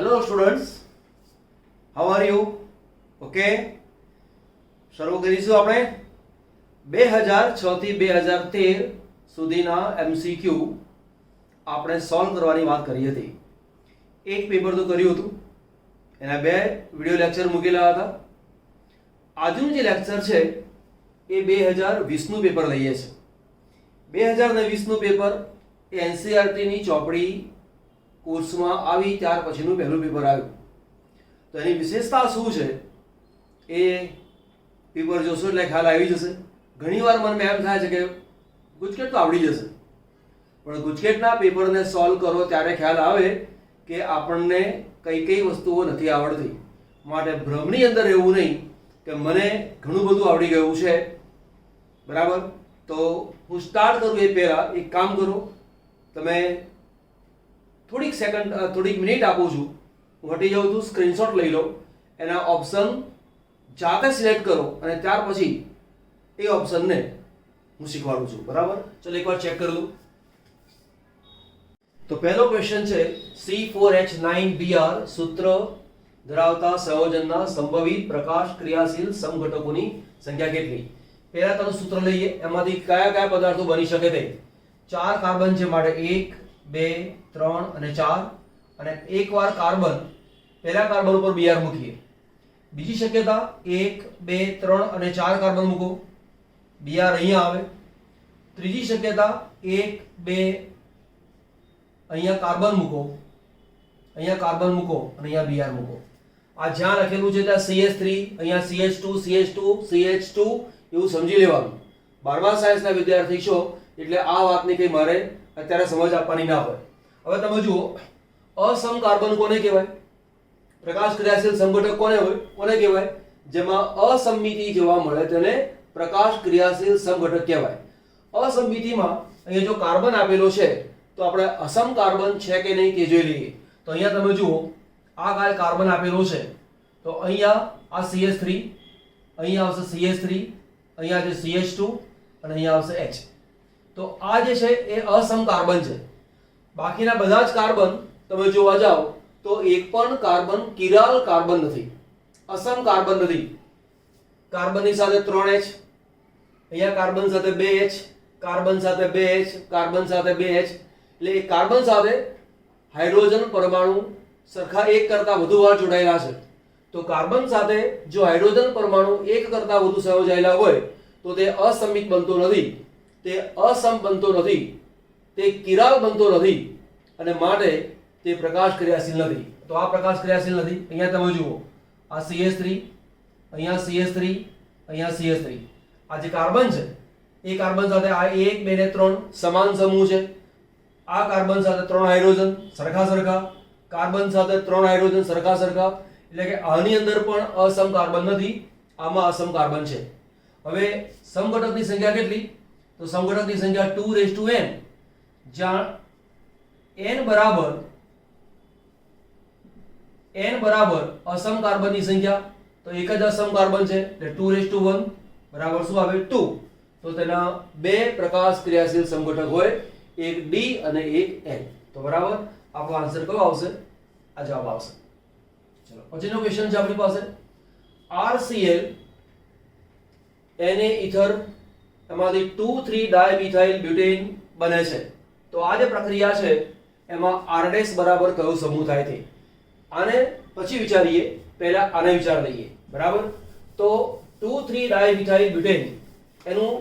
Hello students, how are you? Okay, શરૂ કરીશું આપણે 2006 થી 2013 સુધીના MCQ આપણે સોલ્વ કરવાની વાત કરી હતી. એક પેપર તો કર્યું હતું, એના બે વિડિયો લેક્ચર મૂકેલા હતા. આજનું જે લેક્ચર છે એ 2020 નું પેપર લઈએ છે. 2020 નું પેપર એ NCERT ની ચોપડી કોર્સમાં આવી ત્યાર પછીનું પહેલું પેપર આવ્યું. તો એની વિશેષતા શું છે એ પેપર જોશો એટલે ખ્યાલ આવી જશે. ઘણીવાર મને એમ થાય છે કે ગુજકેટ તો આવડી જશે, પણ ગુજકેટના પેપરને સોલ્વ કરો ત્યારે ખ્યાલ આવે કે આપણને કઈ કઈ વસ્તુઓ નથી આવડતી. માટે ભ્રમની અંદર એવું નહીં કે મને ઘણું બધું આવડી ગયું છે, બરાબર. તો હું સ્ટાર્ટ કરું એ પહેલાં એક કામ કરો, તમે થોડીક મિનિટ આપું છું, હું હટી જાઉં છું, સ્ક્રીનશોટ લઈ લો, એના ઓપ્શન જાતે સિલેક્ટ કરો અને ત્યાર પછી એ ઓપ્શનને હું શીખવાડું છું, બરાબર. ચલો એકવાર ચેક કરી લઉં. તો પહેલો ક્વેશ્ચન છે C4H9Br સૂત્ર ધરાવતા સંયોજનના સંભવિત પ્રકાશ ક્રિયાશીલ સમઘટકોની સંખ્યા કેટલી? પહેલા તમે સૂત્ર લઈએ, એમાંથી કયા કયા પદાર્થો બની શકે તે. 4 કાર્બન છે માટે 1 2 3 અને 4, અને એકવાર કાર્બન પહેલા કાર્બન ઉપર Br મૂકીએ. બીજી શક્યતા 1 2 3 અને 4 કાર્બન મૂકો, Br અહીંયા આવે. ત્રીજી શક્યતા 1 2 અહીંયા કાર્બન મૂકો, અહીંયા કાર્બન મૂકો અને અહીંયા Br મૂકો. આ જ્યાં લખેલું છે ત્યાં CH3, અહીંયા CH2 CH2 CH2 એવું સમજી લેવાનું. 12મા સાયન્સના વિદ્યાર્થી છો એટલે આ વાતની કઈ મારે અત્યારે સમજ આપવાની ના હોય. હવે તમે જુઓ, અસમ કાર્બન કોને કહેવાય? પ્રકાશ ક્રિયાશીલ સમઘટક કોને કહેવાય? જેમાં અસમિતિ જોવા મળે તેને પ્રકાશ ક્રિયાશીલ સમઘટક કહેવાય. અસમિતિમાં અહીંયા જો કાર્બન આપેલો છે તો આપણે અસમ કાર્બન છે કે નહીં તે જોઈ લઈએ. તો અહીંયા તમે જુઓ, આ કાંઈ કાર્બન આપેલો છે તો અહીંયા આ CH3, અહીંયા આવશે CH3, અહીંયા છે CH2 અને અહીંયા આવશે H. તો આ જે છે એ અસમ કાર્બન છે. બાકીના બધા જ કાર્બન તમે જોવા જાઓ તો એક પણ કાર્બન કિરાલ કાર્બન નથી, અસમ કાર્બન નથી. કાર્બનની સાથે 3H, અહીંયા કાર્બન સાથે 2H, કાર્બન સાથે 2H, કાર્બન સાથે 2H. એટલે એ કાર્બન સાથે હાઇડ્રોજન પરમાણુ સરખા એક કરતાં વધુ વાર જોડાયેલા છે. તો કાર્બન સાથે જો હાઇડ્રોજન પરમાણુ એક કરતાં વધુ સંયોજાયેલા હોય તો તે અસમિત બનતો નથી, તે અસમ બનતો નથી, તે કિરાલ બનતો નથી, અને માટે તે પ્રકાશ ક્રિયાશીલ નથી. તો આ પ્રકાશ ક્રિયાશીલ નથી. અહીંયા તમે જુઓ, આ CH3, અહીંયા CH3, અહીંયા CH3. આ જે કાર્બન છે એ કાર્બન સાથે આ 1 2 ને 3 સમાન સમૂહ છે. આ કાર્બન સાથે 3 હાઇડ્રોજન સરખા, કાર્બન સાથે 3 હાઇડ્રોજન સરખા. એટલે કે આની અંદર પણ અસમ કાર્બન નથી, આમાં અસમ કાર્બન છે. હવે સમઘટકની સંખ્યા કેટલી? તો સમઘટકની સંખ્યા 2n, જ્યાં n બરાબર અસમ કાર્બનની સંખ્યા. તો એક જ અસમ કાર્બન છે એટલે 2:1 બરાબર શું આવે? 2. તો તેના બે પ્રકાશ ક્રિયાશીલ સમઘટક હોય, એક D અને એક N. તો બરાબર આપણો આન્સર કયો આવશે? આ જવાબ આવશે. ચલો પછીનો ક્વેશ્ચન છે આપણી પાસે RCl Na ઇથર, એમાંથી 2,3 ડાયમિથાઇલ બ્યુટેન બને છે. તો આ જે પ્રક્રિયા છે એમાં R' બરાબર કયો સમૂહ થાય છે? આને પછી વિચારીએ, પહેલા આને વિચાર લઈએ, બરાબર. તો 2,3 ડાયમિથાઇલ બ્યુટેન એનું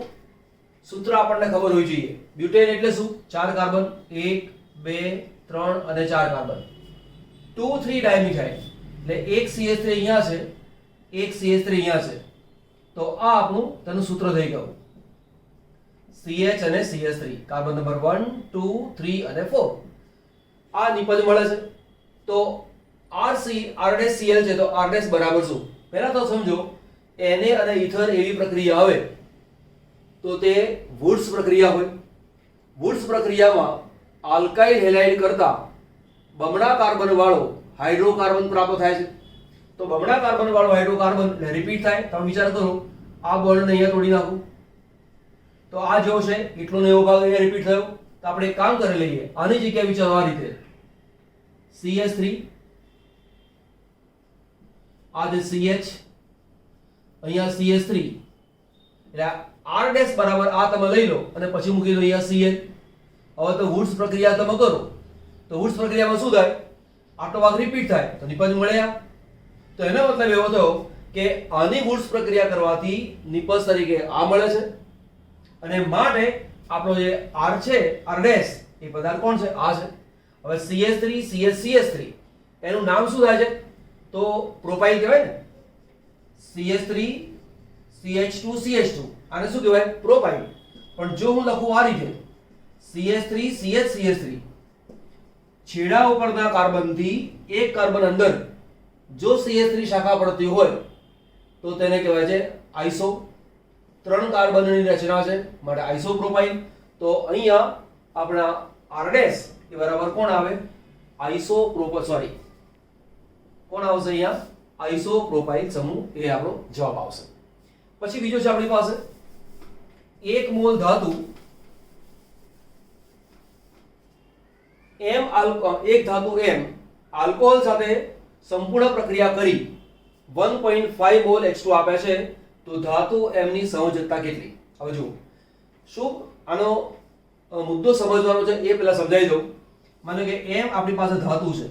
સૂત્ર આપણને ખબર હોવી જોઈએ. બ્યુટેન એટલે શું? 4 કાર્બન, 1 2 3 અને 4 કાર્બન. 2,3 ડાયમિથાઇલ એટલે એક CH3 અહીંયા છે, એક CH3 અહીંયા છે. તો આ આપણું તેનું સૂત્ર થઈ ગયું. CH અને CH3, કાર્બન નંબર 1 2 3 અને 4. આ નિપજ મળે છે. તો R'Cl છે તો R' બરાબર શું? પહેલા તો સમજો, Na અને ઇથર એવી પ્રક્રિયા આવે તો તે વુડ્સ પ્રક્રિયા હોય. વુડ્સ પ્રક્રિયામાં આલ્કાઇલ હેલાઇડ કરતા બમણા કાર્બન વાળો હાઇડ્રોકાર્બન પ્રાપ્ત થાય છે. તો બમણા કાર્બન વાળો હાઇડ્રોકાર્બન એટલે રિપીટ થાય. તમે વિચાર કરો, આ બોન્ડને અહીંયા તોડી નાખું તો આ જો છે એટલો ને એવો ભાગ અહીંયા રિપીટ થયો. તો આપણે એક કામ કરી લઈએ, આની જગ્યાએ વિચારો આ રીતે, CH3 આ જે CH અહીંયા CH3 એટલે R ડેશ બરાબર આ તમે લઈ લો અને પછી મૂકી દો અહીંયા Cl. હવે તો વુડ્સ પ્રક્રિયા તમે કરો તો વુડ્સ પ્રક્રિયામાં શું થાય, આટલો ભાગ રિપીટ થાય તો નિપજ મળ્યા. તો એનો મતલબ એવો થયો કે આની વુડ્સ પ્રક્રિયા કરવાથી નિપજ તરીકે આ મળે છે અને માટે આપણો જે R છે R ડેશ એ પદાર્થ કોણ છે, આ છે. હવે CH3 CH3 એનું નામ શું થાય છે તો પ્રોપાઇલ કહેવાય ને. CH3 CH2 CH2 આને શું કહેવાય, પ્રોપાઇલ. પણ જો હું લખું આ રીતે CH3 CH3 છેડા ઉપરના કાર્બનથી એક કાર્બન અંદર જો CH3 શાખા પડતી હોય તો તેને કહેવાય છે આઇસો. 3 કાર્બનની રચના છે માટે આઇસોપ્રોપાઇલ. તો અહીંયા આપણા R ડેશ એ બરાબર કોણ આવે, કોણ આવશે અહીંયા, આઇસોપ્રોપાઇલ સમૂહ એ આપણો જવાબ આવશે. પછી બીજો છે આપણી પાસે 1 મોલ ધાતુ એક ધાતુ M આલ્કોહોલ સાથે સંપૂર્ણ પ્રક્રિયા કરી 1.5 મોલ H2 આપે છે તો ધાતુ M ની સંયોજકતા કેટલી. હવે જુઓ શું આનો મુદ્દો સમજવાનો છે એ પહેલા સમજાવી દઉં. માનો કે M આપણી પાસે ધાતુ છે,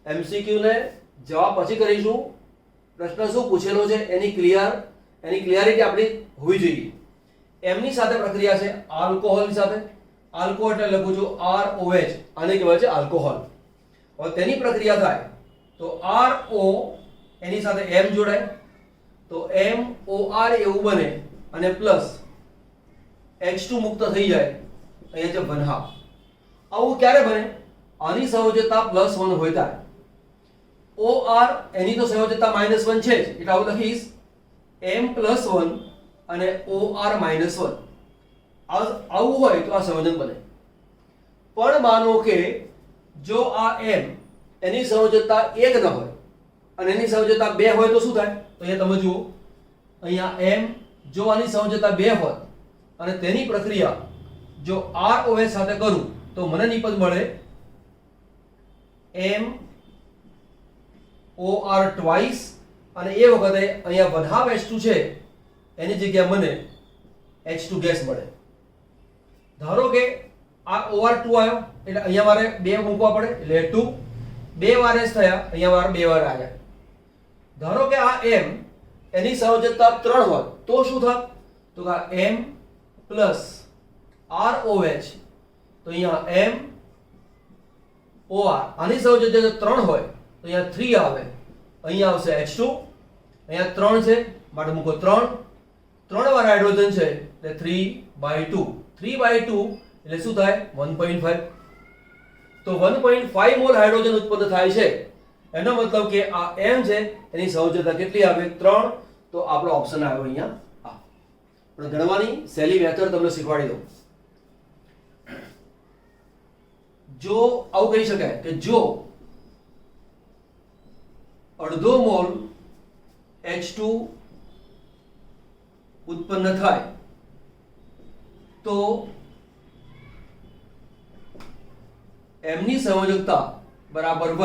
MCQ ને જવાબ પછી કરીશું. પ્રશ્ન શું પૂછેલો છે એની ક્લિયરિટી આપણી હોવી જોઈએ. M ની સાથે પ્રક્રિયા છે આલ્કોહોલની સાથે. આલ્કોહોલ એટલે લખું છું ROH, આને કહેવાય છે આલ્કોહોલ. હવે તેની પ્રક્રિયા થાય તો RO એની સાથે M જોડાય તો MOR એવું બને અને પ્લસ H2 મુક્ત થઈ જાય, અહીંયા છે 1/2. આવું ક્યારે બને, આની સંયોજકતા +1 હોય ત્યારે. OR એની તો સંયોજકતા -1 છે જ એટલે આવું લખીશ M+1 અને OR -1. આવું હોય તો આ સંયોજન બને. પણ માનો કે જો આ M એની સંયોજકતા 1 ન હોય અને એની સંયોજકતા 2 હોય તો શું થાય, તો અહીંયા તમે જુઓ અહીંયા M જો આની સંયોજકતા 2 હોય અને તેની પ્રક્રિયા જો ROH સાથે કરું તો મને નિપજ મળે MOR ટ્વાઇસ અને એ વખતે અહીંયા 1/2 H2 છે એની જગ્યાએ મને H2 ગેસ મળે. ધારો કે આ OR2 આવ્યો એટલે અહીંયા મારે 2 મૂકવા પડે એટલે 2 2 વાર H થયા, અહીંયા મારે 2 વાર આવ્યા. ધારો કે આ M એની સંયોજકતા 3 હોય તો શું થાય, તો કે M પ્લસ ROH તો અહીંયા M OR આની સંયોજકતા 3 હોય તો અહીંયા 3 આવે, અહીંયા આવશે H2, અહીંયા 3 છે માટે મૂકો 3 વાર હાઇડ્રોજન છે એટલે 3/2 એટલે શું થાય 1.5. તો 1.5 મોલ હાઇડ્રોજન ઉત્પન્ન થાય છે. એનો મતલબ કે આ M છે એની સંયોજકતા કેટલી આવે 3. તો આપણો ઓપ્શન આવ્યો અહીંયા આ. પણ ગણવાની સહેલી મેથડ તમને શીખવાડી દઉં. જો આવું કહી શકાય કે જો અડધો મોલ H2 ઉત્પન્ન થાય તો M ની સંયોજકતા બરાબર 1.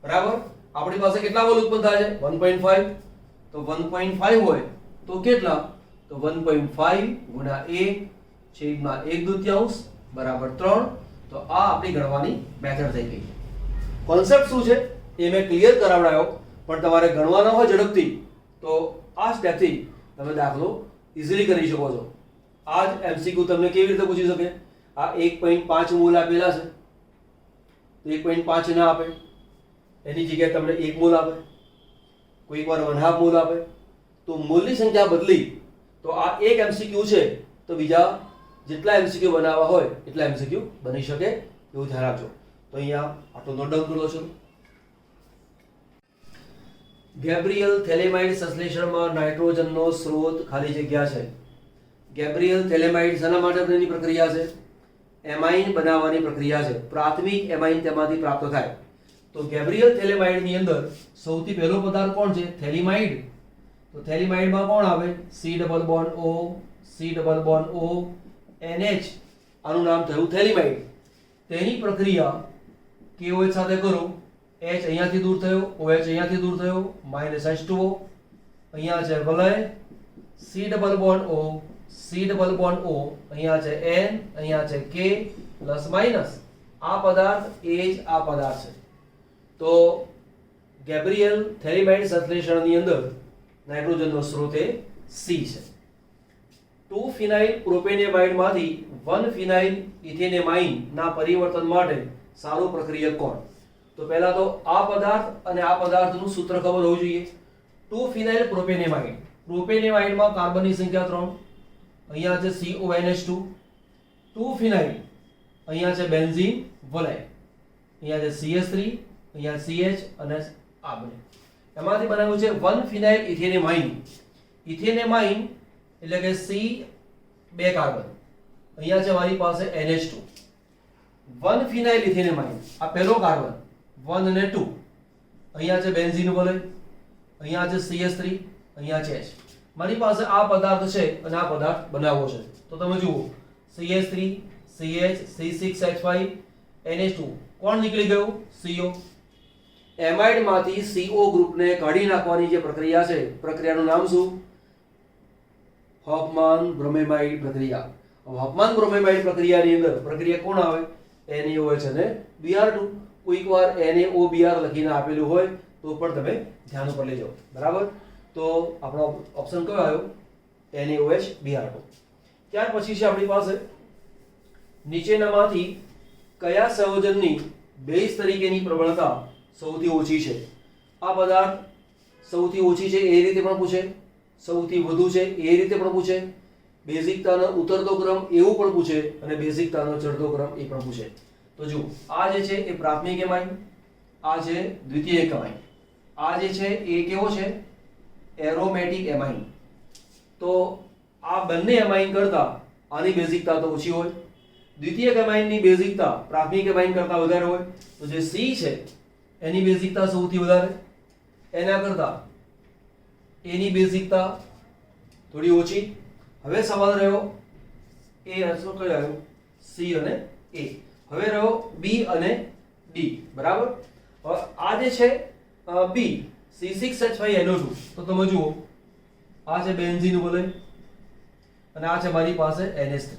બરાબર આપણી પાસે કેટલા મોલ ઉત્પન્ન થાય છે 1.5. તો 1.5 હોય તો કેટલા, તો 1.5 ગુણ્યા 1/1/2 બરાબર 3. તો આ આપણી ગણવાની મેથડ થઈ ગઈ. કોન્સેપ્ટ શું છે એ મેં ક્લિયર કરાવડાયો, પણ તમારે ગણવાનો હોય ઝડપથી તો આ સ્ટેપથી તમે દાખલો ઇઝીલી કરી શકો છો. આ જ MCQ તમને કેવી રીતે પૂછી શકે, આ 1.5 મોલ આપેલા છે તો 1.5 ના આપે, એની જગ્યાએ તમને 1 મોલ આપે, કોઈક વાર 1/2 મોલ આપે. તો મોલની સંખ્યા બદલી તો આ એક MCQ છે તો બીજા જેટલા MCQ બનાવવા હોય એટલા MCQ બની શકે, એવું ધ્યાન રાખજો. તો અહીંયા આટલો નોટ ડાઉન કરી લો છો. ગેબ્રિયલ થેલેમાઇડ સંશ્લેષણમાં નાઇટ્રોજનનો સ્ત્રોત ખાલી જગ્યા છે. ગેબ્રિયલ થેલેમાઇડ શાના માટેની પ્રક્રિયા છે, એમાઇન બનાવવાની પ્રક્રિયા છે. પ્રાથમિક એમાઇન તેમાંથી પ્રાપ્ત થાય. તો ગેબ્રિયલ થેલેમાઇડ ની અંદર સૌથી પહેલો પદાર્થ કોણ છે, થેલિમાઇડ. તો થેલિમાઇડમાં કોણ આવે, C double bond O, C double bond O, NH, આનું નામ થયું થેલિમાઇડ. તેની પ્રક્રિયા KOH સાથે કરો H અહીંયાથી દૂર થયો, OH અહીંયાથી દૂર થયો, -H2O અહીંયા છે વલય, C double bond O, C double bond O અહીંયા છે N, અહીંયા છે K પ્લસ માઇનસ. આ પદાર્થ એ જ આ પદાર્થ છે. તો ગેબ્રિયલ થેલિમાઇડ સંશ્લેષણની અંદર નાઇટ્રોજનનો સ્ત્રોત એ C છે. 2 ફિનાઇલ પ્રોપેનેમાઇડ માંથી 1 ફિનાઇલ ઇથેનેમાઇન ના પરિવર્તન માટે સારું પ્રક્રિયક કોણ? તો પહેલા તો આ પદાર્થ અને આ પદાર્થનું સૂત્ર ખબર હોવું જોઈએ. 2 ફિનાઇલ પ્રોપેનેમાઇડ, પ્રોપેનેમાઇડમાં કાર્બનની સંખ્યા 3, અહીંયા છે CONH2. 2 ફિનાઇલ, અહીંયા છે બેન્ઝીન વલય, અહીંયા છે CH3, અહીંયા CH અને આ બને. એમાંથી બનાવ્યું છે 1 ફિનાઇલ ઇથેનેમાઇન. ઇથેનેમાઇન એટલે કે C 2 કાર્બન, અહીંયા છે મારી પાસે NH2. 1 ફિનાઇલ ઇથેનેમાઇન, આ પહેલો કાર્બન 1 અને 2, અહીંયા છે બેન્ઝીન વલય, અહીંયા છે CH3, અહીંયા છે H. મારી પાસે આ પદાર્થ છે અને આ પદાર્થ બનાવવો છે. તો તમે જુઓ CH3 CH C6H5 NH2 કોણ નીકળી ગયું? CO. એમાઇડ માંથી CO ગ્રુપને કાઢી નાખવાની જે પ્રક્રિયા છે, પ્રક્રિયાનું નામ શું? હોફમાન બ્રોમેમાઇડ પ્રક્રિયા. હોફમાન બ્રોમેમાઇડ પ્રક્રિયાની અંદર પ્રક્રિયા કોણ આવે? NaOH અને Br2. કોઈકવાર NaOBr લખીને આપેલું હોય તો પણ તમે ધ્યાન ઉપર લેજો. બરાબર? તો આપણો ઓપ્શન કયો આવ્યો? NaOH Br2. ત્યાર પછી છે આપણી પાસે નીચેનામાંથી કયા સંયોજનની બેઝ તરીકેની પ્રબળતા સૌથી ઓછી છે? આ પદાર્થ સૌથી ઓછી છે એ રીતે પણ પૂછે, સૌથી વધુ છે એ રીતે પણ પૂછે, બેઝિકતાનો ઉતરતો ક્રમ એવું પણ પૂછે અને બેઝિકતાનો ચડતો ક્રમ એ પણ પૂછે. તો જુઓ આ જે છે એ પ્રાથમિક એમાઇન, આ છે દ્વિતીયક એમાઇન, આ જે છે એ કેવો છે? Aromatic amine. તો આ બંને એમાઇન કરતા આની બેઝિકતા તો ઓછી હોય. દ્વિતીયક એમાઇનની બેઝિકતા પ્રાથમિક એમાઇન કરતા વધારે હોય. તો જે C છે એની બેઝિકતા સૌથી વધારે, એના કરતા એની બેઝિકતા થોડી ઓછી. હવે સવાલ રહ્યો એ શું કયો આવ્યો? C અને A. હવે રહ્યો B અને D. બરાબર? હવે આ જે છે B C6H5NO2, તો તમે જુઓ આ છે બેન્ઝીન વલય અને આ છે મારી પાસે NH3.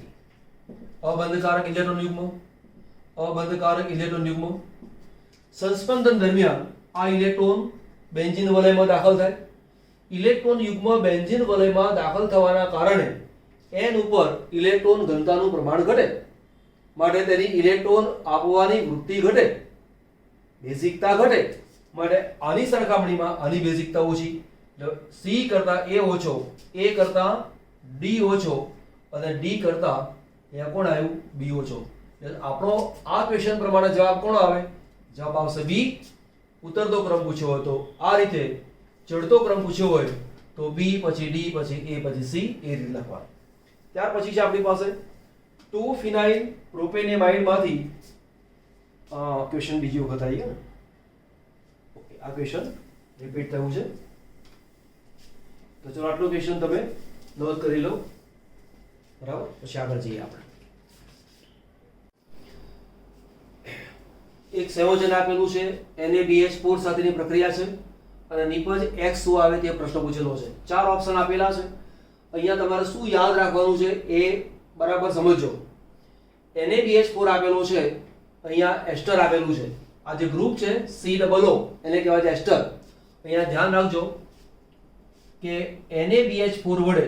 અબંધકારક ઇલેક્ટ્રોન યુગ્મ, અબંધકારક ઇલેક્ટ્રોન યુગ્મ. સંસ્પંદન દરમિયાન આ ઇલેક્ટ્રોન બેન્ઝીન વલયમાં દાખલ થાય. ઇલેક્ટ્રોન યુગ્મ બેન્ઝીન વલયમાં દાખલ થવાના કારણે N ઉપર ઇલેક્ટ્રોન ઘનતાનું પ્રમાણ ઘટે, માટે તેની ઇલેક્ટ્રોન આપવાની વૃત્તિ ઘટે, બેઝિકતા ઘટે. માટે આની સરખામણીમાં આની બેઝિકતા ઓછી. C કરતા A ઓછો, A કરતા D ઓછો અને D કરતા અહીંયા કોણ આવ્યું? B ઓછો. આપણો આ ક્વેશ્ચન પ્રમાણે જવાબ કોણ આવે? જવાબ આવશે B. ઉતરતો ક્રમ પૂછ્યો હોય તો આ રીતે, ચડતો ક્રમ પૂછ્યો હોય તો B પછી D પછી A પછી C એ રીતે લખવાનું. ત્યાર પછી છે આપણી પાસે 2 ફિનાઇલ પ્રોપેનેમાઇડ માંથી ક્વેશ્ચન બીજી વખત આવી ગયો. ઓકે, આ ક્વેશ્ચન રિપીટ થયું છે. તો ચલો આટલું ક્વેશ્ચન તમે નોંધ કરી લો. બરાબર? પછી આગળ જઈએ આપણે. એક સંયોજન આપેલું છે, NaBH4 સાથેની પ્રક્રિયા છે અને નિપજ X શું આવે તે પ્રશ્ન પૂછેલો છે. 4 ઓપ્શન આપેલા છે. અહીંયા તમારે શું યાદ રાખવાનું છે એ બરાબર સમજો. NaBH4 આપેલો છે, અહીંયા એસ્ટર આપેલું છે. આ જે ગ્રુપ છે COO એને કહેવાય છે એસ્ટર. અહીંયા ધ્યાન રાખજો કે NaBH4 વડે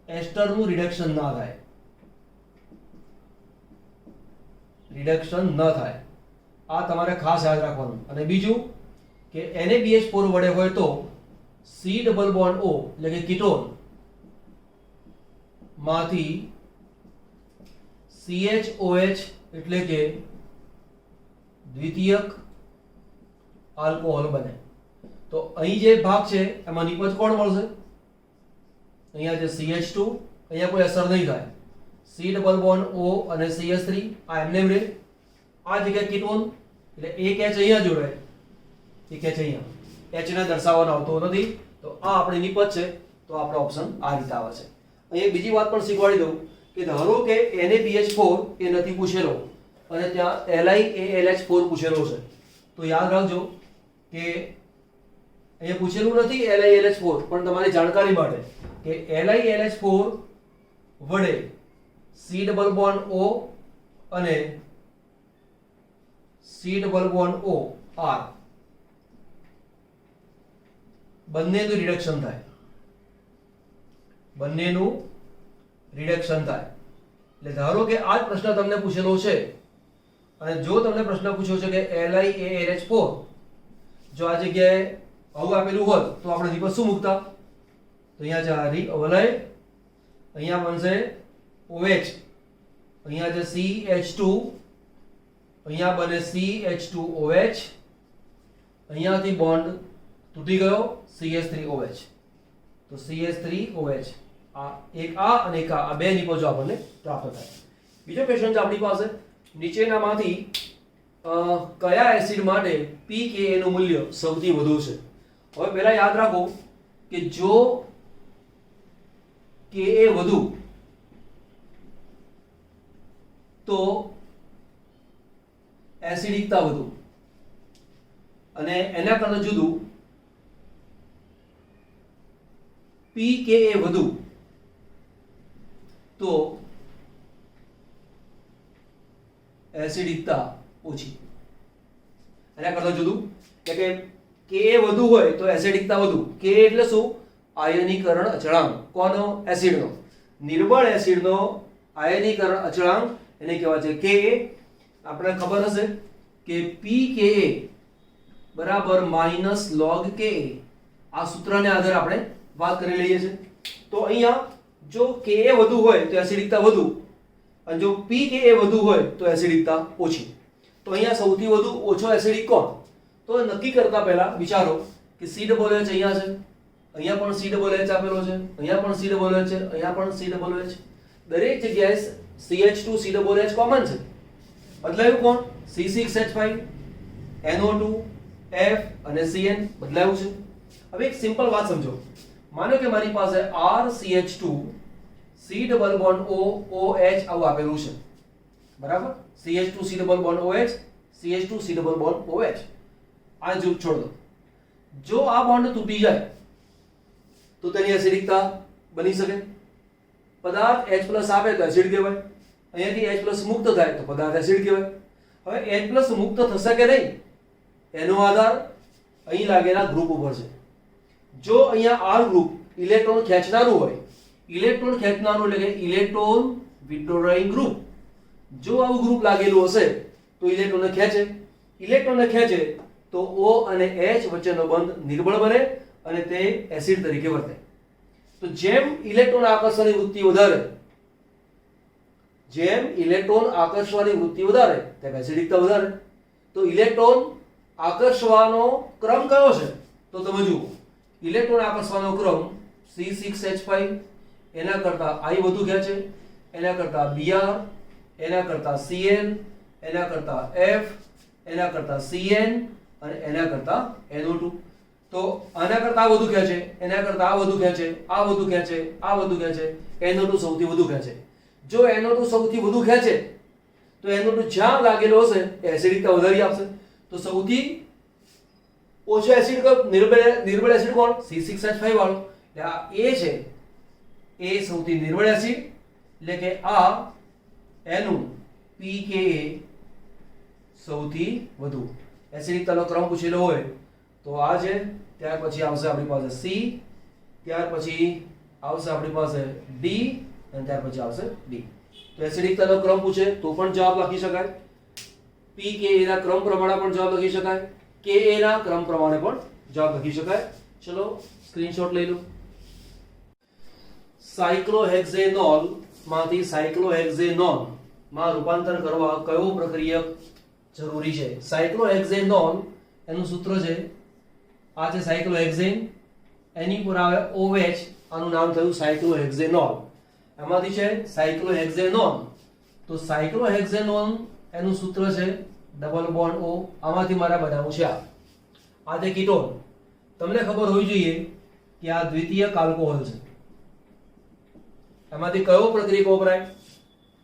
એસ્ટરનું રિડક્શન ના થાય, રિડક્શન ન થાય. આ તમારે ખાસ યાદ રાખવાનું. અને બીજું કે NaBH4 વડે હોય તો C ડબલ બોન્ડ O એટલે કે કીટોન માંથી CHOH એટલે કે દ્વિતીયક આલ્કોહોલ બને. તો અહીં જે ભાગ છે એમાં નિપજ કોણ મળશે? અહીંયા જે CH2, અહીંયા કોઈ અસર નહીં થાય. C ડબલ બોન્ડ O અને CH3 આ એમને રહે. આ જગ્યાએ કીટોન એટલે એક H અહીંયા જોડાય, એક H અહીંયા. H ને દર્શાવવાનો આવતો નથી. તો આ આપણી નિપજ છે. તો આપણો ઓપ્શન આ રીતે આવે છે. અહીંયા બીજી વાત પણ શીખવાડી દઉં કે ધારો કે NaBH4 એ નથી પૂછેલો અને ત્યાં LiAlH4 પૂછેલો છે, તો યાદ રાખજો કે અહીંયા પૂછેલું નથી LiAlH4, પણ તમારી જાણકારી માટે કે LiAlH4 વડે C ડબલ બોન્ડ O અને C double bond O R બંનેનું રિડક્શન થાય, બંનેનું રિડક્શન થાય. એટલે ધારો કે આ જ પ્રશ્ન તમને પૂછેલો છે અને જો તમને પ્રશ્ન પૂછ્યો છે કે LiAlH4 જો આ જગ્યાએ આવું આપેલું હોત તો આપણે રીપસ શું મૂકતા? તો અહીંયા છે વલય, અહીંયા બનશે OH, અહીંયા છે CH2, અહીંયા બને CH2OH, અહીંયાથી બોન્ડ તૂટી ગયો CH3OH, તો CH3OH આ એક આ અને એક આ બે નિપજો આપણને પ્રાપ્ત થાય. બીજો ક્વેશ્ચન છે આપણી પાસે, નીચેનામાંથી કયા એસિડ માટે pKa નું મૂલ્ય સૌથી વધુ છે? હવે પહેલા યાદ રાખો કે જો Ka વધુ તો એસિડિકતા વધુ, અને એના કરતા જુદું pKa વધુ તો એસિડિકતા ઓછી. એના કરતા જુદું એટલે કે Ka વધુ હોય તો એસિડિકતા વધુ. Ka એટલે શું? આયનીકરણ અચળાંક. કોનો? એસિડનો. નિર્બળ એસિડનો આયનીકરણ અચળાંક એને કહેવાય છે Ka. આપણે ખબર હશે કે pKa બરાબર -log Ka. આ સૂત્રને આધારે આપણે વાત કરી લઈએ છીએ. તો અહીંયા જો Ka વધુ હોય તો એસિડિકતા વધુ અને જો pKa વધુ હોય તો એસિડિકતા ઓછી. તો અહીંયા સૌથી વધુ ઓછો એસિડિક કોણ? તો નક્કી કરતા પહેલા વિચારો કે COOH અહીંયા છે, અહીંયા પણ COOH આપેલો છે, અહીંયા પણ COOH છે, અહીંયા પણ COOH. દરેક જગ્યાએ CH2 COOH કોમન છે. બદલાયું કોણ? C6H5, NO2, F અને Cn બદલાયું છે. હવે એક સિમ્પલ વાત સમજો. માનો કે મારી પાસે RCH2 C double bond OH આવું આપેલું છે, બરાબર? CH2 C double bond OH, CH2 C double bond OH. આ જો છોડ દો. જો આ બોન્ડ તૂટી જાય તો તેની એસિડિકતા બની શકે. પદાર્થ H+ આપે તો એસિડ કહેવાય, અહીંયાથી H+ મુક્ત થાય તો પદાર્થ એસિડ કહેવાય. હવે H+ મુક્ત થશે કે નહીં એનો આધાર અહીં લાગેલા ગ્રુપ ઉપર છે. જો અહીંયા R ગ્રુપ ઇલેક્ટ્રોન ખેંચનારું હોય, ઇલેક્ટ્રોન ખેંચનારું એટલે કે ઇલેક્ટ્રોન વિથડ્રોઈંગ ગ્રુપ, જો આવું ગ્રુપ લાગેલું હશે તો ઇલેક્ટ્રોનને ખેંચે. ઇલેક્ટ્રોનને ખેંચે તો O અને H વચ્ચેનો બંધ નિર્બળ બને અને તે એસિડ તરીકે વર્તે. તો જેમ ઇલેક્ટ્રોન આકર્ષણની વૃત્તિ વધારે, જેમ ઇલેક્ટ્રોન આકર્ષવાની વૃત્તિ વધારે તેમ એસિડિકતા વધારે. તો ઇલેક્ટ્રોન આકર્ષવાનો ક્રમ કયો છે? તો તમે જુઓ, ઇલેક્ટ્રોન આકર્ષવાનો ક્રમ C6H5 એના કરતા I વધુ ખેંચે, એના કરતા Br, એના કરતા Cl, એના કરતા F, એના કરતા Cn અને એના કરતા NO2. તો આના કરતા આ વધુ ખેંચે, એના કરતા આ વધુ ખેંચે, આ વધુ ખેંચે, આ વધુ ખેંચે, NO2 સૌથી વધુ ખેંચે. જો NO2 સૌથી વધુ ખેંચે તો NO2 જ્યાં લાગેલો હશે એસિડિકતા વધારી આપશે. તો સૌથી ઓછો એસિડ નિર્બળ એસિડ કોણ? C6H5 વાળો. એટલે આ A છે, એ સૌથી નિર્બળ એસિડ, એટલે કે આ એનું pKa સૌથી વધુ. એસિડિકતાનો ક્રમ પૂછેલો હોય તો આ છે, ત્યાર પછી આવશે આપણી પાસે C, ત્યાર પછી આવશે આપણી પાસે D અને ત્યાર પછી આવશે D. તો એસિડિકતાનો ક્રમ પૂછે તો પણ જવાબ લખી શકાય, pKa ના ક્રમ પ્રમાણે પણ જવાબ લખી શકાય, Ka ના ક્રમ પ્રમાણે પણ જવાબ લખી શકાય. ચલો સ્ક્રીનશોટ લઈ લો. સાયક્લોહેક્ઝેનોલ માંથી સાયક્લોહેક્ઝેનોન માં રૂપાંતર કરવા કયો પ્રક્રિયક જરૂરી છે? સાયક્લોહેક્ઝેનોલ એનું સૂત્ર છે આ છે સાયક્લોહેક્ઝેન, એની પર આવે OH, આનું નામ થયું સાયક્લોહેક્ઝેનોલ. એમાંથી છે સાયક્લોહેક્ઝેનોન. તો સાયક્લોહેક્ઝેનોન એનું સૂત્ર છે ડબલ બોન્ડ O. આમાંથી મારા બનાવવું છે આ છે કીટોન. તમને ખબર હોવી જોઈએ કે આ દ્વિતીય આલ્કોહોલ છે. એમાંથી કયો પ્રક્રિયક વપરાય?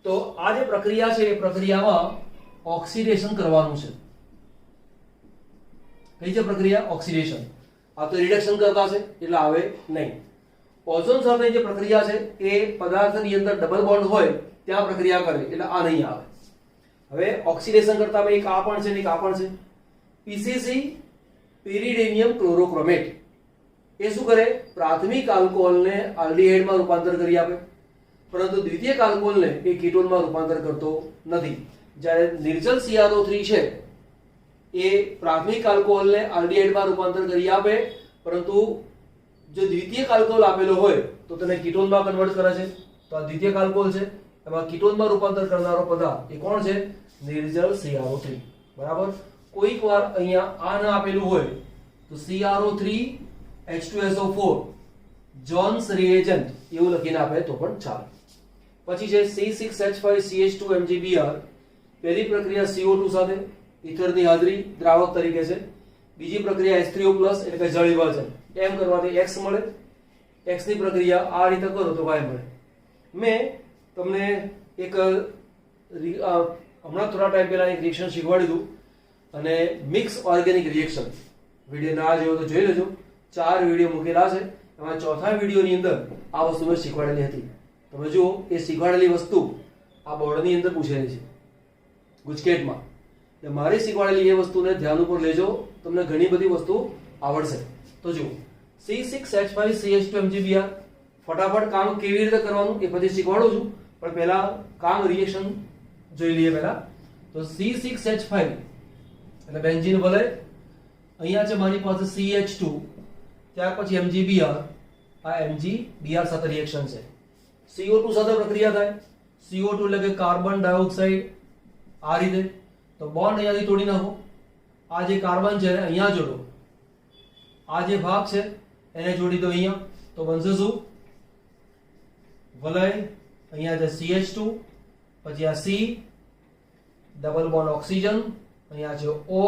તો આ જે પ્રક્રિયા છે એ પ્રક્રિયામાં ઓક્સિડેશન કરવાનું છે. કઈ છે પ્રક્રિયા? ઓક્સિડેશન. આ તો રિડક્શન કરતા છે એટલે આવે નહીં. ઓઝોન સ્તરની જે પ્રક્રિયા છે એ પદાર્થની અંદર ડબલ બોન્ડ હોય ત્યાં પ્રક્રિયા કરે એટલે આ નહીં આવે. હવે ઓક્સિડેશન કરતા એક આ પણ છે ને એક આ પણ છે. પીસીસી પેરિડેનિયમ ક્લોરોક્રોમેટ એ શું કરે? પ્રાથમિક આલ્કોહોલને આલ્ડીહાઇડમાં રૂપાંતર કરી આપે, પરંતુ દ્વિતીયક આલ્કોહોલને એ કીટોનમાં રૂપાંતર કરતો નથી. જ્યારે નિર્જલ CrO3 છે એ પ્રાથમિક આલ્કોહોલને આલ્ડીહાઇડમાં રૂપાંતર કરી આપે, પરંતુ જો દ્વિતીયક આલ્કોહોલ આપેલો હોય તો તેને કીટોનમાં કન્વર્ટ કરે છે. તો આ દ્વિતીયક આલ્કોહોલ છે, એમાં કીટોનમાં રૂપાંતર કરનારો પદાર્થ એ કોણ છે? નિર્જલ CrO3. બરાબર. કોઈક વાર અહીંયા આ ન આપેલું હોય તો CrO3 H2SO4 જોન્સ રિએજન્ટ એવું લખીને આપે તો પણ ચાલે. પછી છે C6H5CH2 MgBr. પહેલી પ્રક્રિયા CO2 સાથે ઇથરની હાજરી દ્રાવક તરીકે છે. બીજી પ્રક્રિયા H3O+ એટલે કે જળ વિભાજન. એમ કરવાથી X મળે. X ની પ્રક્રિયા આ રીતે કરો તો Y મળે. મેં તમને એક હમણાં થોડા ટાઈમ પહેલા એક રિએક્શન શીખવાડ્યું હતું, અને મિક્સ ઓર્ગેનિક રિએક્શન. વિડીયો ના જોયો તો જોઈ લેજો. 4 વિડીયો મૂકેલા છે, એમાં ચોથા વિડીયોની અંદર આ વસ્તુ મેં શીખવાડેલી હતી. તમે જુઓ, એ શીખવાડેલી વસ્તુ આ બોર્ડની અંદર પૂછેલી છે ગુજકેટમાં. મારી શીખવાડેલી એ વસ્તુને ધ્યાન ઉપર લેજો, તમને ઘણી બધી વસ્તુ આવડશે. તો જુઓ, C6H5CH2 MgBr. ફટાફટ કામ કેવી રીતે કરવાનું એ પછી શીખવાડું છું, પણ પહેલા કામ રિએક્શન જોઈ લઈએ પહેલા. તો C6H5 એટલે બેન્ઝીન વલય. અહીંયા છે મારી પાસે CH2, ત્યાર પછી MgBr. આ MgBr સાથે રિએક્શન છે. CO2 સાથે પ્રક્રિયા થાય. CO2 એટલે કે કાર્બન ડાયોક્સાઇડ. આ રીતે તો બોન્ડ અહીંયાથી તોડી નાખો. આ જે કાર્બન છે અહીંયા જોડો, આ જે ભાગ છે એને જોડી દો અહીંયા. તો બનશે શું? વલય. અહીંયા છે CH2, પછી આ C, ડબલ બોન્ડ ઓક્સિજન, અહીંયા છે O,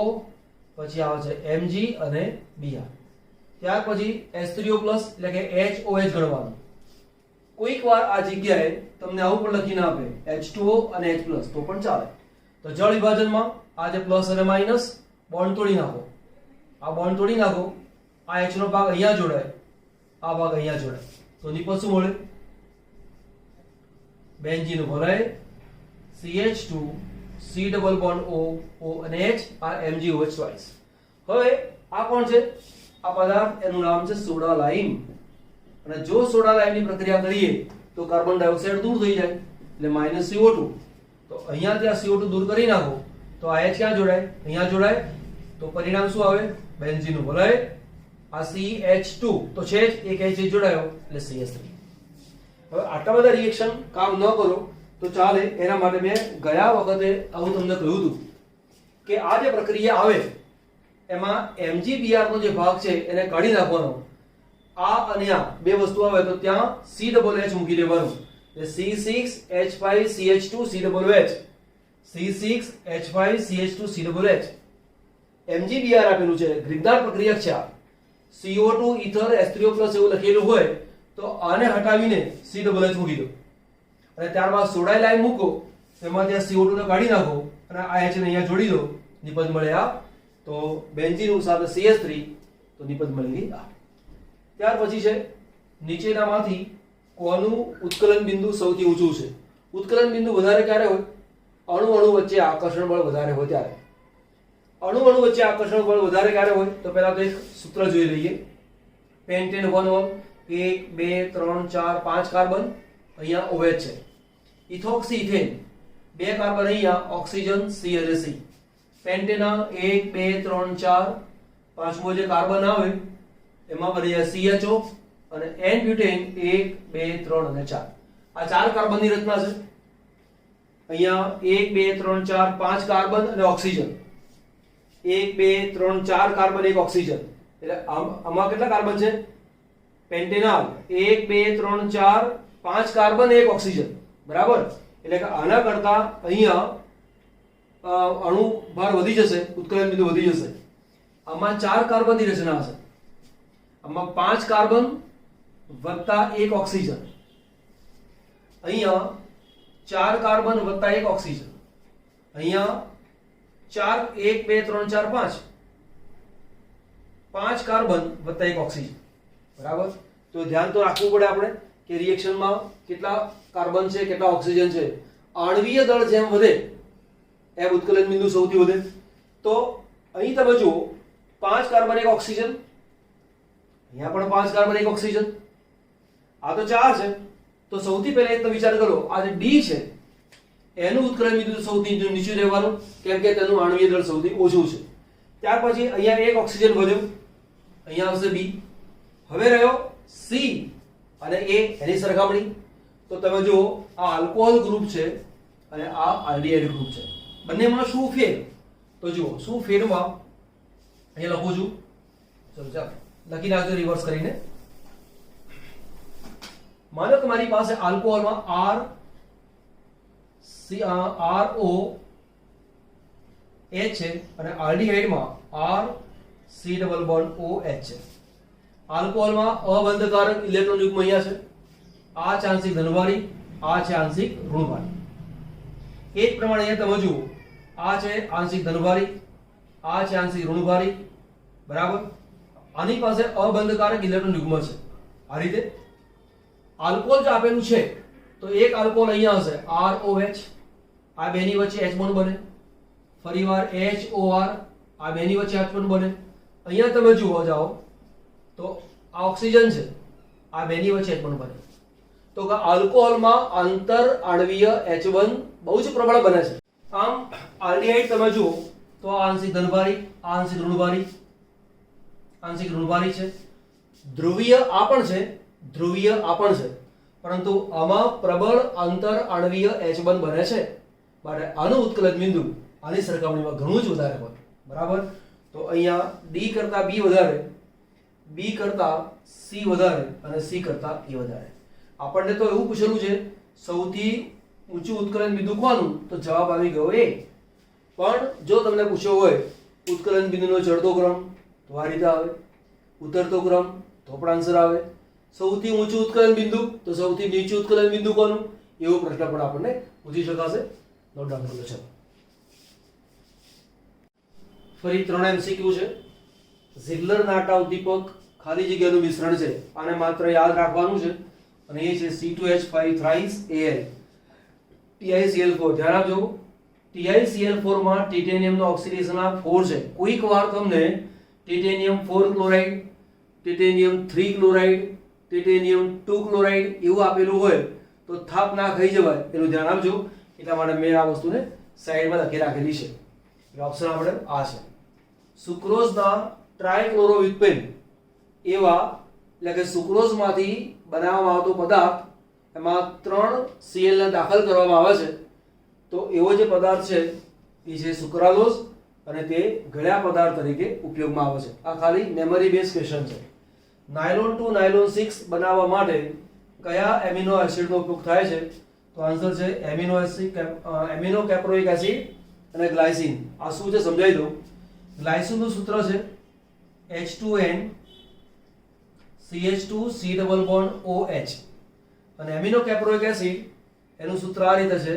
પછી આવે છે Mg અને Br. ત્યાર પછી H3O+ એટલે કે HOH ગણવાનું. કોઈક વાર આ જગ્યાએ તમને આવું પણ લખીને આપે H2O અને H+ તો પણ ચાલે. તો જળ વિભાજનમાં આ જે પ્લસ અને માઇનસ બોન્ડ તોડી નાખો. આ બોન્ડ તોડી નાખો. આ H નો ભાગ અહીંયા જોડાય, આ ભાગ અહીંયા જોડાય, તો નિપજ શું મળે? બેન્ઝીન વલય, CH2, C double bond O, O અને H, આ MgOH ટ્વાઇસ. હવે આ કોણ છે? આ પદાર્થ, એનું નામ છે સોડા લાઇમ. અને જો સોડા લાઇમની પ્રક્રિયા કરીએ તો કાર્બન ડાયોક્સાઇડ દૂર થઈ જાય એટલે -CO2. તો અહીંયાથી આ CO2 દૂર કરી નાખો તો આ H ક્યાં જોડાય? અહીંયા જોડાય. તો પરિણામ શું આવે? બેન્ઝીન વલય. આ CH2 તો છે જ, એક H જોડાયો એટલે CH3. હવે આટલા બધા રિએક્શન કામ ન કરો તો ચાલે. એના માટે મેં ગયા વખતે આવું તમને કહ્યું હતું કે આ જે પ્રક્રિયા આવે એમાં MgBr નો જે ભાગ છે એને કાઢી નાખવાનો. આ અને આ બે વસ્તુ આવે તો ત્યાં CH મૂકી દેવાનું. એટલે C6H5CH2 COH, C6H5CH2 COH. MgBr આપેલું છે, ગ્રિગ્નાર્ડ પ્રક્રિયા છે. આ CO2 ઇથર H3O+ એવું લખેલું હોય તો આને હટાવીને COH મૂકી દો, અને ત્યારબાદ સોડા લાઇમ મૂકો, એમાંથી આ CO2 ને કાઢી નાખો અને આ H ને અહીંયા જોડી દો. નિપજ મળે આ. તો બેન્ઝીન સાથે CH3 તો નિપજ મળી ગઈ આ. ત્યાર પછી છે નીચેનામાંથી કોનું ઉત્કલન બિંદુ સૌથી ઊંચું છે? ઉત્કલન બિંદુ વધારે ક્યારે હોય? અણુ અણુ વચ્ચે આકર્ષણ બળ વધારે હોય ત્યારે. અણુ અણુ વચ્ચે આકર્ષણ બળ વધારે ક્યારે હોય? તો પહેલા તો એક સૂત્ર જોઈ લઈએ. પેન્ટેન 1 1 2 3 4 5 કાર્બન, અહીંયા OH છે. ઇથોક્સી ઇથેન 2 કાર્બન, અહીંયા ઓક્સિજન C અને C. પેન્ટેના 1 2 3 4, પાંચમો જે કાર્બન આવે એમાં બની CHO, અને N બ્યુટેન 1 2 3 અને 4. આ 4 કાર્બનની રચના છે. અહીંયા 1 2 3 4 5 કાર્બન અને ઓક્સિજન. 1 2 3 4 carbon, 1 oxygen. એટલે આમાં કેટલા કાર્બન છે? પેન્ટેનાલ 1 2 3 4 5 કાર્બન, 1 ઓક્સિજન. બરાબર. એટલે કે આના કરતા અહીંયા અણુ ભાર વધી જશે, ઉત્કલન બિંદુ વધી જશે. આમાં 4 કાર્બનની રચના હશે. આમાં 5 કાર્બન વત્તા 1 ઓક્સિજન. અહીંયા 4 કાર્બન વત્તા 1 ઓક્સિજન. અહીંયા 4 1 2 3 4 5 5 કાર્બન વત્તા 1 ઓક્સિજન. બરાબર. તો ધ્યાન તો રાખવું પડે આપણે કે રિએક્શનમાં કેટલા કાર્બન છે કેટલા ઓક્સિજન છે. આણ્વીય દળ જેમ વધે એમ ઉત્કલન બિંદુ સૌથી વધે. તો અહીં તમે જુઓ 5 કાર્બન 1 ઓક્સિજન, અહીંયા પણ 5 કાર્બન 1 ઓક્સિજન, આ તો 4 છે. તો સૌથી પહેલા એક વિચાર કરો, આ જે ડી છે એનું ઉત્કલન બિંદુ સૌથી નીચું રહેવાનું, કેમ કે તેનું આણ્વીય દળ સૌથી ઓછું છે. ત્યાર પછી અહીંયા 1 ઓક્સિજન વધ્યો, અહીંયા આવશે બી. હવે રહ્યો સી અને એ, એની સરખામણી. તો તમે જુઓ આ આલ્કોહોલ ગ્રુપ છે અને આ આલ્ડીહાઇડ ગ્રુપ છે. બંનેમાં શું ફેર? તો જુઓ શું ફેરમાં અહીંયા લખું છું. ચલો ચાલો લખી નાખજો રિવર્સ કરીને. માનો કે મારી પાસે આલ્કોહોલમાં આર ઓ એચ છે અને આલ્ડીહાઇડમાં R C double bond O H છે. આલ્કોહોલમાં અબંધકારક ઇલેક્ટ્રોન યુગ્મ અહીંયા છે. આ છે આંશિક ધનવાળી, આ છે આંશિક ઋણવાળી. એ જ પ્રમાણે અહીંયા તમે જુઓ આ છે આંશિક ધનવાળી, આ છે આંશિક ઋણવાળી. બરાબર. આની પાસે અબંધકારક ઇલેક્ટ્રોન યુગ્મ છે. આ રીતે આલ્કોહોલ જો આપેલું છે તો એક આલ્કોહોલ અહીંયા હશે ROH, આ બેની વચ્ચે H બોન્ડ બને. ફરીવાર HOR, આ બેની વચ્ચે H બોન્ડ બને. અહીંયા તમે જુઓ જાઓ તો આ ઓક્સિજન છે, આ બેની વચ્ચે H બોન્ડ બને. તો કે આલ્કોહોલમાં આંતર આણ્વીય H1 બહુ જ પ્રબળ બને છે. આમ આલ્ડીહાઇડ તમે જુઓ તો આ આંશિક ધનવાળી, આ આંશિક ઋણવાળી, આંશિક ઋણવાળી છે. ધ્રુવીય આ પણ છે, ધ્રુવીય આ પણ છે, પરંતુ આમાં પ્રબળ આંતર આણ્વીય H1 બને છે. માટે આનું ઉત્કલન બિંદુ આની સરખામણીમાં ઘણું જ વધારે હોય. બરાબર. તો અહીંયા ડી કરતા બી વધારે, બી કરતા સી વધારે અને સી કરતા એ વધારે. આપણને તો એવું પૂછેલું છે સૌથી ઊંચું ઉત્કલન બિંદુ કોનું? તો જવાબ આવી ગયો એ. પણ જો તમને પૂછ્યો હોય ઉત્કલન બિંદુનો ચડતો ક્રમ તો આ રીતે આવે, ઉતરતો ક્રમ તો પણ આન્સર આવે. સૌથી ઊંચું ઉત્કલન બિંદુ તો સૌથી નીચું ઉત્કલન બિંદુ કોનું? એવો પ્રશ્ન પણ આપણને પૂછી શકાશે. નોટ ડાઉન કરો. છે ફરી 3 એમસીક્યુ છે. ઝિગલર નાટા ઉદ્દીપક ખાલી જગ્યાનું મિશ્રણ છે. આને માત્ર યાદ રાખવાનું છે અને એ છે C2H5 thrice Al TiCl4. ધ્યાન આપજો TiCl4 માં ટિટેનિયમનો ઓક્સિડેશન આ 4 છે. કોઈક વાર તમને titanium 4 chloride, titanium 3 chloride, titanium 2 chloride એવું આપેલું હોય તો થાપ ના ખાઈ જવાય એનું ધ્યાન આપજો. એટલા માટે મેં આ વસ્તુને સાઈડમાં લખી રાખેલી છે. ઓપ્શન આપણે આ છે. સુક્રોઝના ટ્રાયક્લોરોવિથપેન એવા એટલે કે સુક્રોઝમાંથી બનાવવામાં આવતો પદાર્થ એમાં 3 Cl ને દાખલ કરવામાં આવે છે. તો એવો જે પદાર્થ છે એ છે સુક્રાલોઝ અને તે ગળ્યા પદાર્થ તરીકે ઉપયોગમાં આવે છે. આ ખાલી મેમરી બેઝ ક્વેશ્ચન છે. નાયલોન 2 નાયલોન 6 બનાવવા માટે કયા એમિનો એસિડનો ઉપયોગ થાય છે? તો આન્સર છે એમિનો કેપ્રોઇક એસિડ અને ગ્લાયસિન. આ શું છે સમજાવી દઉં. ગ્લાયસિનનું સૂત્ર છે H2N CH2 C double bond OH અને એમિનો કેપ્રોઇક એસિડ એનું સૂત્ર આ રીતે છે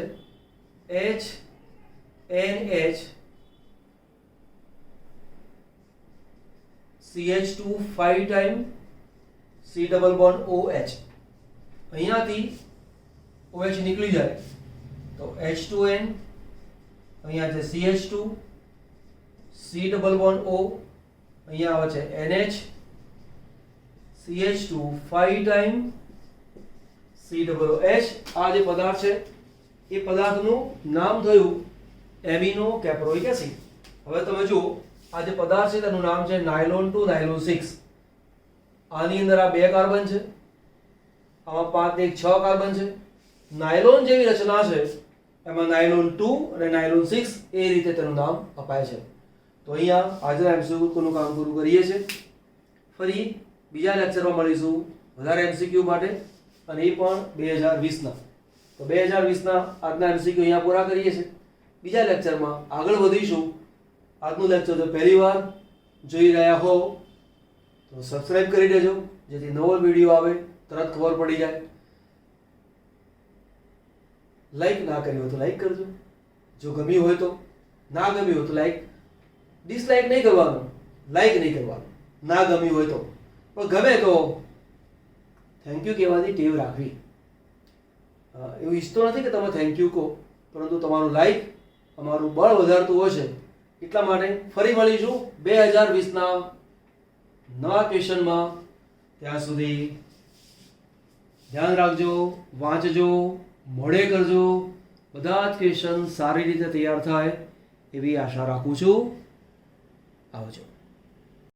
HNH CH2 5 time C double bond OH. અહીંયાથી OH નીકળી જાય તો H2N, અહીંયા છે CH2 C double bond O, અહીંયા આવે છે NH CH2 5 time C double OH. આ જે પદાર્થ છે એ પદાર્થનું નામ થયું એમિનો કેપ્રોઇક એસિડ. હવે તમે જુઓ આ જે પદાર્થ છે તેનું નામ છે નાયલોન 2 નાયલોન 6. આની અંદર આ 2 કાર્બન છે, આમાં 5 ને 6 કાર્બન છે. નાયલોન જેવી રચના છે એમાં નાયલોન 2 અને નાયલોન 6 એ રીતે તેનું નામ અપાય છે. તો અહીંયા આજના એમસીક્યુનું કામ પૂરું કરીએ છીએ. ફરી બીજા લેક્ચરમાં મળીશું વધારે એમસીક્યુ માટે અને એ પણ 2020ના. તો 2020ના આજના એમસીક્યુ અહીંયા પૂરા કરીએ છીએ. બીજા લેક્ચરમાં આગળ વધીશું. આજનું લેક્ચર જો પહેલીવાર જોઈ રહ્યા હો તો સબસ્ક્રાઇબ કરી દેજો જેથી નવો વિડીયો આવે તરત ખબર પડી જાય. લાઈક ના કર્યું હોય તો લાઈક કરજો, જો ગમ્યું હોય તો, ના ગમ્યું હોય તો લાઈક, ડિસલાઈક નહીં કરવાનું, લાઈક નહીં કરવાનું, ના ગમ્યું હોય તો. પણ ગમે તો થેન્ક યુ કહેવાની ટેવ રાખવી. એવું ઈચ્છતો નથી કે તમે થેન્ક યુ કહો, પરંતુ તમારું લાઈક અમારું બળ વધારતું હોય છે. એટલા માટે ફરી મળીશું 2020ના નવા ક્વેશ્ચનમાં. ત્યાં સુધી ધ્યાન રાખજો, વાંચજો, મોડે કરજો. બધા જ ક્વેશ્ચન સારી રીતે તૈયાર થાય એવી આશા રાખું છું. આવજો.